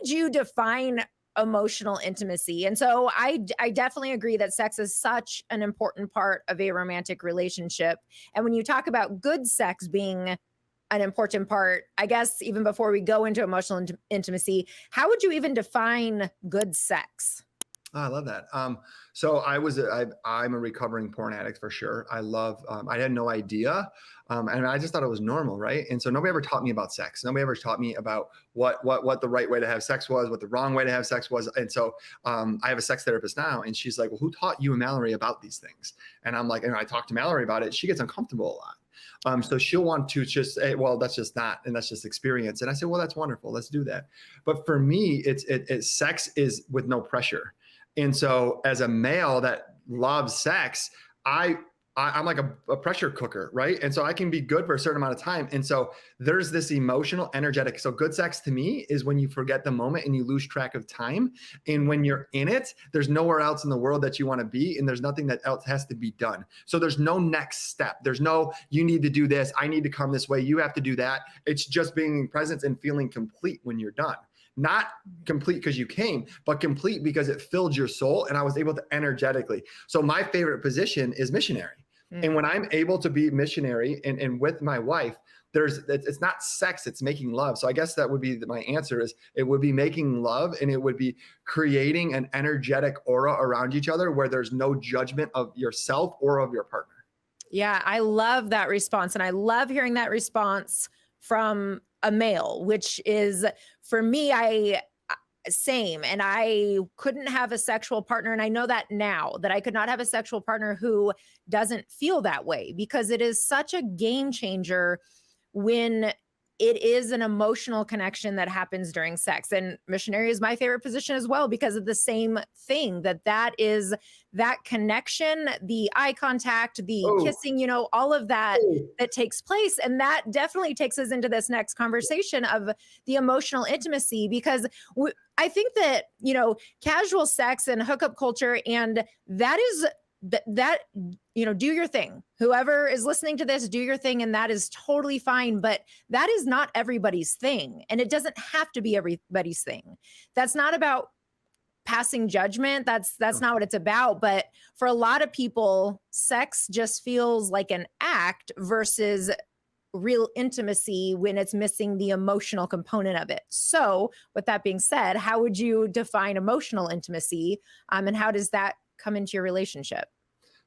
would you define emotional intimacy? And so I definitely agree that sex is such an important part of a romantic relationship. And when you talk about good sex being an important part, I guess even before we go into emotional intimacy, how would you even define good sex? Oh, I love that. So I'm a recovering porn addict for sure. I love, I had no idea. And I just thought it was normal. Right. And so nobody ever taught me about sex. Nobody ever taught me about what the right way to have sex was, what the wrong way to have sex was. And so, I have a sex therapist now, and she's like, well, who taught you and Mallory about these things? And I'm like, and I talked to Mallory about it. She gets uncomfortable a lot. So she'll want to just say, well, that's just not, and that's just experience. And I said, well, that's wonderful. Let's do that. But for me, it's sex is with no pressure. And so as a male that loves sex, I'm like a pressure cooker, right? And so I can be good for a certain amount of time. And so there's this emotional, energetic. So good sex to me is when you forget the moment and you lose track of time. And when you're in it, there's nowhere else in the world that you want to be. And there's nothing that else has to be done. So there's no next step. There's no, you need to do this. I need to come this way. You have to do that. It's just being present and feeling complete when you're done. Not complete because you came, but complete because it filled your soul. And I was able to energetically. So my favorite position is missionary. And when I'm able to be missionary and with my wife, it's not sex, it's making love. So I guess that would be my answer is it would be making love, and it would be creating an energetic aura around each other where there's no judgment of yourself or of your partner. Yeah, I love that response. And I love hearing that response from a male, which is for me, same. And I couldn't have a sexual partner. And I know that now that I could not have a sexual partner who doesn't feel that way, because it is such a game changer when it is an emotional connection that happens during sex. And missionary is my favorite position as well, because of the same thing, that is that connection, the eye contact, the Oh, kissing, all of that that takes place. And that definitely takes us into this next conversation of the emotional intimacy, because I think that, casual sex and hookup culture, and that is that do your thing. Whoever is listening to this, do your thing, and that is totally fine. But that is not everybody's thing, and it doesn't have to be everybody's thing. That's not about passing judgment. That's not what it's about. But for a lot of people, sex just feels like an act versus real intimacy when it's missing the emotional component of it. So with that being said, how would you define emotional intimacy? And how does that come into your relationship?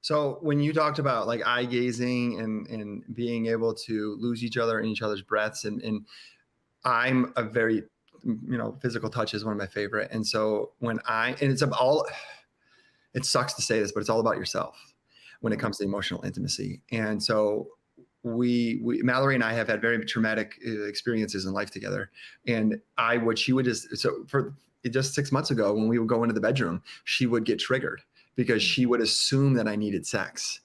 so when you talked about like eye gazing and being able to lose each other in each other's breaths, and I'm a very, physical touch is one of my favorite. And so it sucks to say this, but it's all about yourself when it comes to emotional intimacy. And so we Mallory and I have had very traumatic experiences in life together. And she would just, so for just 6 months ago, when we would go into the bedroom, she would get triggered because she would assume that I needed sex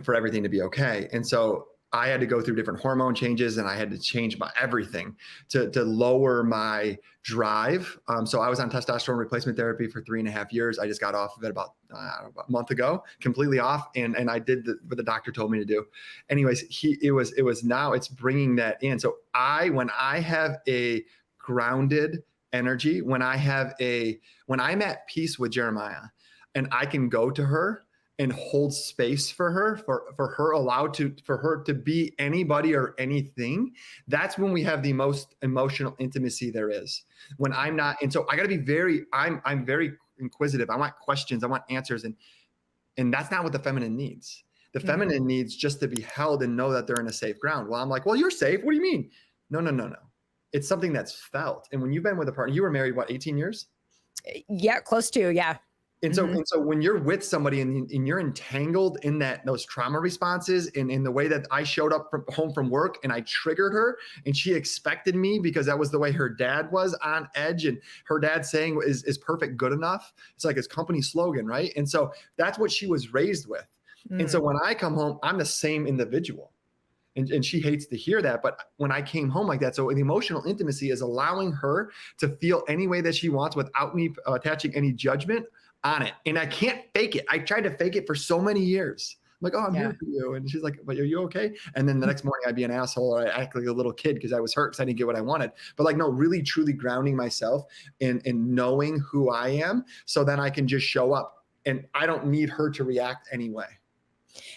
for everything to be okay. And so I had to go through different hormone changes, and I had to change my everything to lower my drive. So I was on testosterone replacement therapy for 3.5 years. I just got off of it about a month ago, completely off. And I did what the doctor told me to do. Anyways, now it's bringing that in. So when I have a grounded energy, when I'm at peace with Jeremiah, and I can go to her and hold space for her, for her to be anybody or anything, that's when we have the most emotional intimacy there is. When I'm not, and so I got to be I'm very inquisitive. I want questions, I want answers, and that's not what the feminine needs. The feminine needs just to be held and know that they're in a safe ground. Well, I'm like, well, you're safe. What do you mean? No. It's something that's felt. And when you've been with a partner, you were married, what, 18 years? Yeah, close to, yeah. And so when you're with somebody and you're entangled in those trauma responses, and in the way that I showed up home from work and I triggered her, and she expected me because that was the way her dad was, on edge, and her dad saying is perfect good enough. It's like his company slogan, right? And so that's what she was raised with. And so when I come home, I'm the same individual. And she hates to hear that. But when I came home like that, so the emotional intimacy is allowing her to feel any way that she wants without me attaching any judgment on it. And I can't fake it. I tried to fake it for so many years. like, oh, I'm Yeah. here for you. And she's like, but are you okay? And then the next morning I'd be an asshole or I act like a little kid because I was hurt because I didn't get what I wanted. But like, no, really truly grounding myself in knowing who I am, so then I can just show up and I don't need her to react anyway.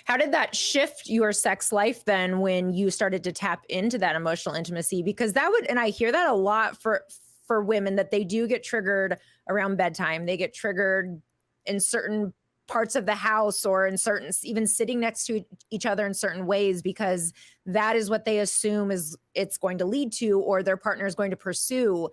How did that shift your sex life then when you started to tap into that emotional intimacy? Because that would, and I hear that a lot for women, that they do get triggered around bedtime. They get triggered in certain parts of the house or in certain, even sitting next to each other in certain ways, because that is what they assume is it's going to lead to, or their partner is going to pursue.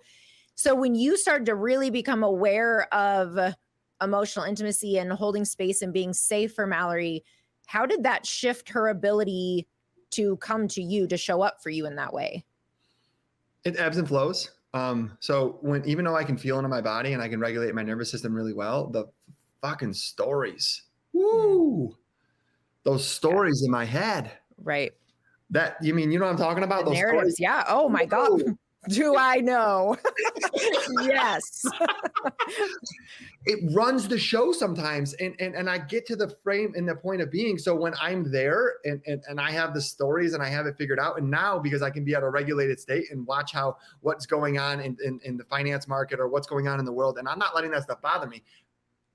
So when you started to really become aware of emotional intimacy and holding space and being safe for Mallory, how did that shift her ability to come to you, to show up for you in that way? It ebbs and flows. So even though I can feel it in my body and I can regulate my nervous system really well, the fucking stories, woo, those stories in my head. Right. That, you mean, you know what I'm talking about? The Those narratives. stories. Yeah. Oh my God. Do I know? Yes. It runs the show sometimes. And I get to the frame and the point of being. So when I'm there and I have the stories and I have it figured out, and now because I can be at a regulated state and watch what's going on in the finance market or what's going on in the world, and I'm not letting that stuff bother me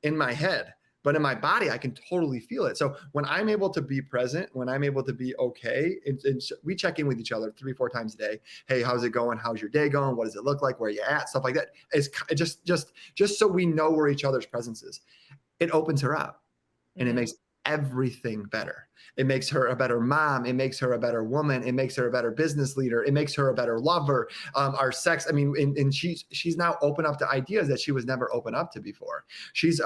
in my head, but in my body, I can totally feel it. So when I'm able to be present, when I'm able to be okay, and we check in with each other 3-4 times a day. Hey, how's it going? How's your day going? What does it look like? Where are you at? Stuff like that. It's just so we know where each other's presence is. It opens her up, and it makes everything better. It makes her a better mom. It makes her a better woman. It makes her a better business leader. It makes her a better lover. Our sex, I mean, and she's now open up to ideas that she was never open up to before. She's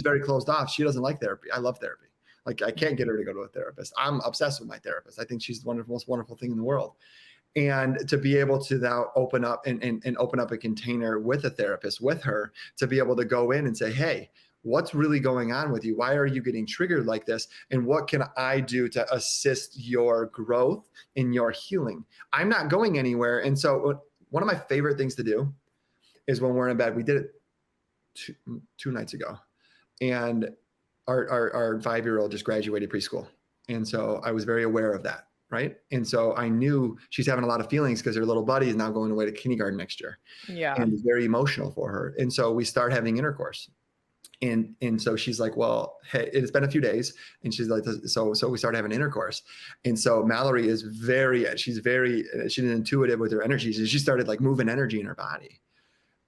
very closed off. She doesn't like therapy. I love therapy. Like, I can't get her to go to a therapist. I'm obsessed with my therapist. I think she's the most wonderful thing in the world. And to be able to now open up and open up a container with a therapist with her, to be able to go in and say, hey, what's really going on with you? Why are you getting triggered like this? And what can I do to assist your growth in your healing? I'm not going anywhere. And so one of my favorite things to do is when we're in bed, we did it two nights ago, and our 5-year-old just graduated preschool. And so I was very aware of that. Right. And so I knew she's having a lot of feelings because her little buddy is now going away to kindergarten next year. Yeah. And it's very emotional for her. And so we start having intercourse. And so she's like, well, hey, it's been a few days. And she's like, so we started having intercourse. And so Mallory is she's intuitive with her energy. She started like moving energy in her body.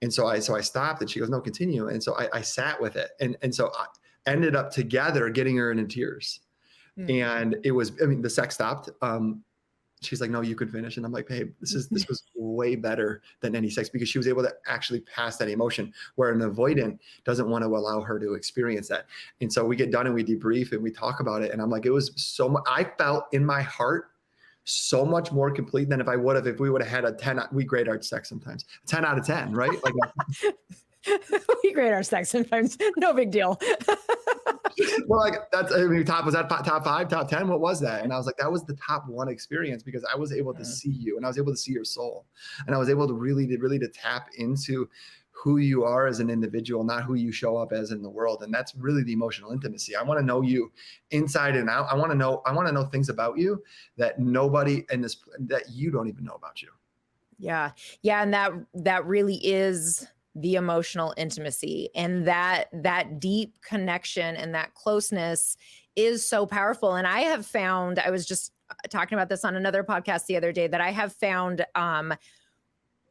And so I stopped, and she goes, no, continue. And so I sat with it. And so I ended up together getting her into tears. And it was, I mean, the sex stopped. She's like, no, you could finish. And I'm like, babe, this was way better than any sex, because she was able to actually pass that emotion, where an avoidant doesn't want to allow her to experience that. And so we get done and we debrief and we talk about it. And I'm like, it was so much, I felt in my heart so much more complete than if we would have had a 10, we grade our sex sometimes, 10 out of 10, right? Like, we grade our sex sometimes. No big deal. Well, like was that top 5, top 10? What was that? And I was like, that was the top 1 experience, because I was able to see you, and I was able to see your soul, and I was able to really to tap into who you are as an individual, not who you show up as in the world. And that's really the emotional intimacy. I want to know you inside and out. I want to know things about you that nobody that you don't even know about you. Yeah. Yeah. And that really is the emotional intimacy, and that deep connection and that closeness is so powerful. And I have found, I was just talking about this on another podcast the other day, that I have found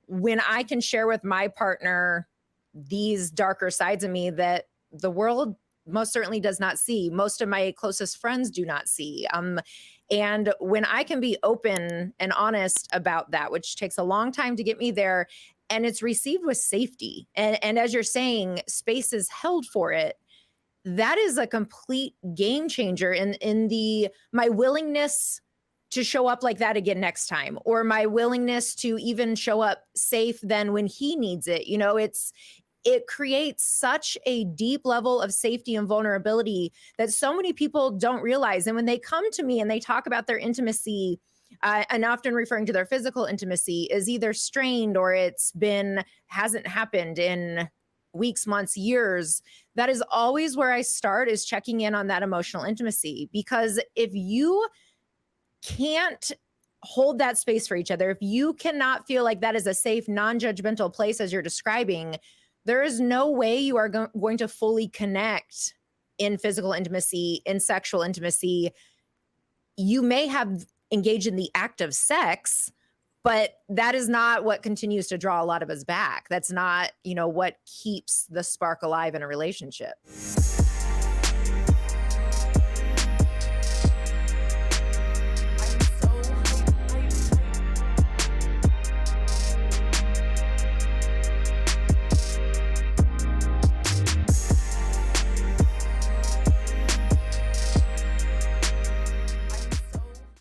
when I can share with my partner these darker sides of me that the world most certainly does not see, most of my closest friends do not see. And when I can be open and honest about that, which takes a long time to get me there, and it's received with safety, and as you're saying, space is held for it, that is a complete game changer in my willingness to show up like that again next time, or my willingness to even show up safe then when he needs it. You know, it creates such a deep level of safety and vulnerability that so many people don't realize. And when they come to me and they talk about their intimacy, and often referring to their physical intimacy, is either strained or hasn't happened in weeks, months, years, that is always where I start, is checking in on that emotional intimacy. Because if you can't hold that space for each other, if you cannot feel like that is a safe, non-judgmental place as you're describing, there is no way you are going to fully connect in physical intimacy, in sexual intimacy. You may have engaged in the act of sex, but that is not what continues to draw a lot of us back. That's not, what keeps the spark alive in a relationship.